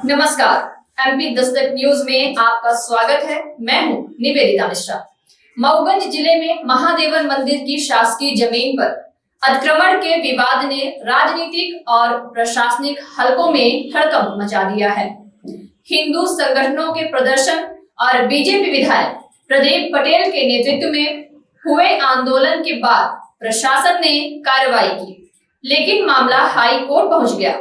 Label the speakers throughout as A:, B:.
A: नमस्कार। MP Dastak news में आपका स्वागत है। मैं हूं निवेदिता मिश्रा। मऊगंज जिले में महादेवन मंदिर की शासकीय जमीन पर अतिक्रमण के विवाद ने राजनीतिक और प्रशासनिक हलकों में हड़कंप मचा दिया है। हिंदू संगठनों के प्रदर्शन और बीजेपी विधायक प्रदीप पटेल के नेतृत्व में हुए आंदोलन के बाद प्रशासन ने कार्रवाई की, लेकिन मामला हाई कोर्ट पहुंच गया।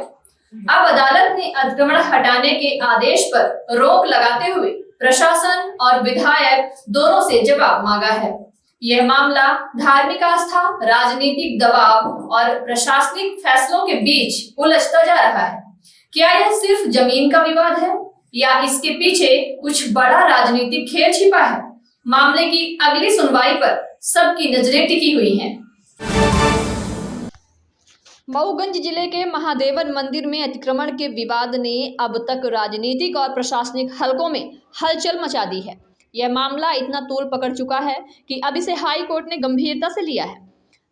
A: अब अदालत ने अतिक्रमण हटाने के आदेश पर रोक लगाते हुए प्रशासन और विधायक दोनों से जवाब मांगा है। यह मामला धार्मिक आस्था, राजनीतिक दबाव और प्रशासनिक फैसलों के बीच उलझता जा रहा है। क्या यह सिर्फ जमीन का विवाद है या इसके पीछे कुछ बड़ा राजनीतिक खेल छिपा है? मामले की अगली सुनवाई पर सबकी नजरें टिकी हुई हैं। मऊगंज जिले के महादेवन मंदिर में अतिक्रमण के विवाद ने अब तक राजनीतिक और प्रशासनिक हलकों में हलचल मचा दी है। यह मामला इतना तूल पकड़ चुका है कि अब इसे हाई कोर्ट ने गंभीरता से लिया है।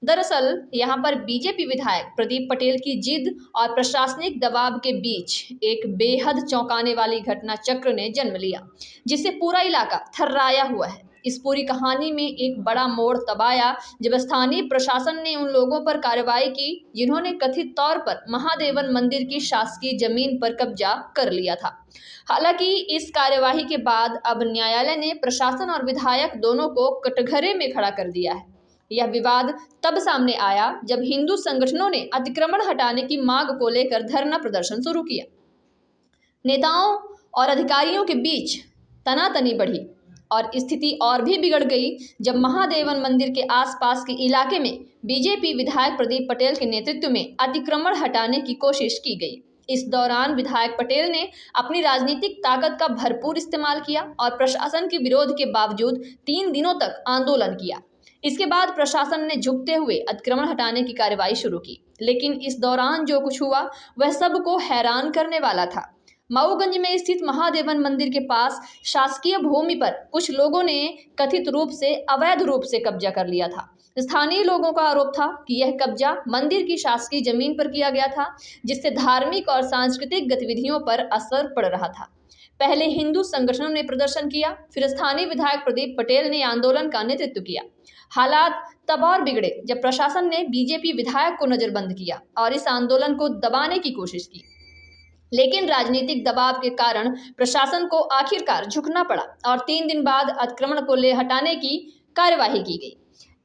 A: दरअसल यहां पर बीजेपी विधायक प्रदीप पटेल की जिद और प्रशासनिक दबाव के बीच एक बेहद चौंकाने वाली घटना चक्र ने जन्म लिया, जिससे पूरा इलाका थर्राया हुआ है। इस पूरी कहानी में एक बड़ा मोड़ तब आया जब स्थानीय प्रशासन ने उन लोगों पर कार्रवाई की जिन्होंने कथित तौर पर महादेवन मंदिर की शासकीय जमीन पर कब्जा कर लिया था। हालांकि इस कार्यवाही के बाद अब न्यायालय ने प्रशासन और विधायक दोनों को कटघरे में खड़ा कर दिया है। यह विवाद तब सामने आया जब हिंदू संगठनों ने अतिक्रमण हटाने की मांग को लेकर धरना प्रदर्शन शुरू किया। नेताओं और अधिकारियों के बीच तनातनी बढ़ी और स्थिति और भी बिगड़ गई जब महादेवन मंदिर के आसपास के इलाके में बीजेपी विधायक प्रदीप पटेल के नेतृत्व में अतिक्रमण हटाने की कोशिश की गई। इस दौरान विधायक पटेल ने अपनी राजनीतिक ताकत का भरपूर इस्तेमाल किया और प्रशासन के विरोध के बावजूद 3 दिनों तक आंदोलन किया। इसके बाद प्रशासन ने झुकते हुए अतिक्रमण हटाने की कार्रवाई शुरू की, लेकिन इस दौरान जो कुछ हुआ वह सबको हैरान करने वाला था। मऊगंज में स्थित महादेवन मंदिर के पास शासकीय भूमि पर कुछ लोगों ने कथित रूप से अवैध रूप से कब्जा कर लिया था। स्थानीय लोगों का आरोप था कि यह कब्जा मंदिर की शासकीय जमीन पर किया गया था, जिससे धार्मिक और सांस्कृतिक गतिविधियों पर असर पड़ रहा था। पहले हिंदू संगठनों ने प्रदर्शन किया, फिर स्थानीय विधायक प्रदीप पटेल ने आंदोलन का नेतृत्व किया। हालात तब और बिगड़े जब प्रशासन ने बीजेपी विधायक को नजरबंद किया और इस आंदोलन को दबाने की कोशिश की, लेकिन राजनीतिक दबाव के कारण प्रशासन को आखिरकार झुकना पड़ा और 3 दिन बाद अतिक्रमण को हटाने की कार्यवाही की गई।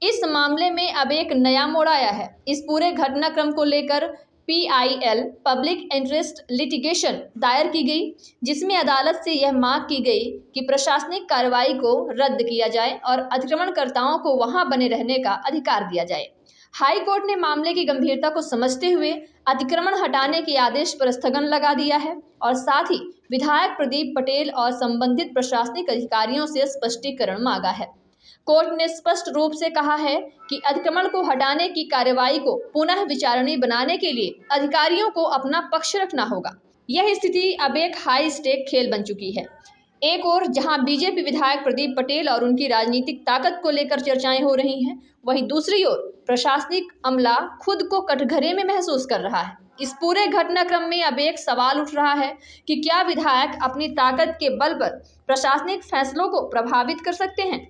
A: इस मामले में अब एक नया मोड़ आया है। इस पूरे घटनाक्रम को लेकर PIL पब्लिक इंटरेस्ट लिटिगेशन दायर की गई, जिसमें अदालत से यह मांग की गई कि प्रशासनिक कार्रवाई को रद्द किया जाए और अतिक्रमणकर्ताओं को वहां बने रहने का अधिकार दिया जाए। हाई कोर्ट ने मामले की गंभीरता को समझते हुए अतिक्रमण हटाने के आदेश पर स्थगन लगा दिया है और साथ ही विधायक प्रदीप पटेल और संबंधित प्रशासनिक अधिकारियों से स्पष्टीकरण मांगा है। कोर्ट ने स्पष्ट रूप से कहा है कि अतिक्रमण को हटाने की कार्रवाई को पुनः विचारणीय बनाने के लिए अधिकारियों को अपना पक्ष रखना होगा। यह स्थिति अब एक हाई स्टेक खेल बन चुकी है। एक ओर जहां बीजेपी विधायक प्रदीप पटेल और उनकी राजनीतिक ताकत को लेकर चर्चाएं हो रही हैं, वहीं दूसरी ओर प्रशासनिक अमला खुद को कटघरे में महसूस कर रहा है। इस पूरे घटनाक्रम में अब एक सवाल उठ रहा है कि क्या विधायक अपनी ताकत के बल पर प्रशासनिक फैसलों को प्रभावित कर सकते हैं,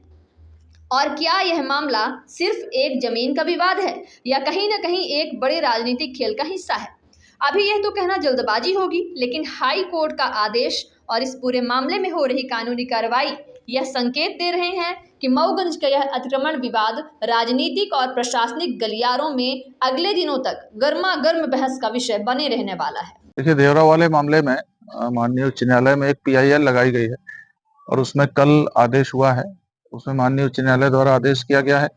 A: और क्या यह मामला सिर्फ एक जमीन का विवाद है या कहीं ना कहीं एक बड़े राजनीतिक खेल का हिस्सा है। अभी यह तो कहना जल्दबाजी होगी, लेकिन हाई कोर्ट का आदेश और इस पूरे मामले में हो रही कानूनी कार्रवाई यह संकेत दे रहे हैं कि मऊगंज का यह अतिक्रमण विवाद राजनीतिक और प्रशासनिक गलियारों में अगले दिनों तक गर्मा गर्म बहस का विषय बने रहने वाला है।
B: देखिए, देवरा वाले मामले में माननीय उच्च न्यायालय में एक PIL लगाई गई है और उसमें कल आदेश हुआ है। उसमें माननीय उच्च न्यायालय द्वारा आदेश किया गया है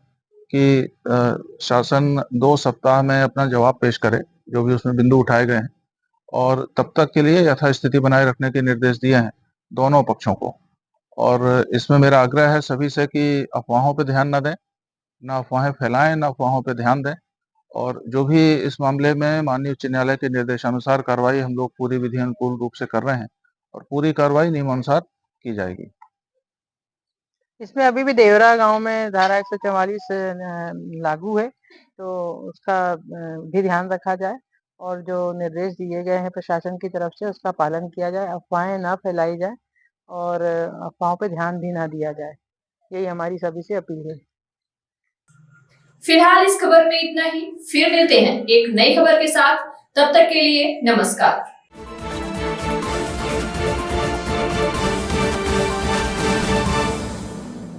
B: कि शासन 2 सप्ताह में अपना जवाब पेश करे, जो भी उसमें बिंदु उठाए गए हैं, और तब तक के लिए यथास्थिति बनाए रखने के निर्देश दिए हैं दोनों पक्षों को। और इसमें मेरा आग्रह है सभी से कि अफवाहों पर ध्यान न दें, ना अफवाहें फैलाएं, ना अफवाहों पर ध्यान दें, और जो भी इस मामले में माननीय उच्च न्यायालय के निर्देशानुसार कार्रवाई हम लोग पूरी विधि अनुकूल रूप से कर रहे हैं और पूरी कार्रवाई नियमानुसार की जाएगी।
C: इसमें अभी भी देवरा गांव में धारा 144 लागू है, तो उसका भी ध्यान रखा जाए और जो निर्देश दिए गए हैं प्रशासन की तरफ से उसका पालन किया जाए, अफवाहें ना फैलाई जाए और अफवाहों पे ध्यान भी ना दिया जाए। यही हमारी सभी से अपील है।
A: फिलहाल इस खबर में इतना ही। फिर मिलते हैं एक नई खबर के साथ। तब तक के लिए नमस्कार।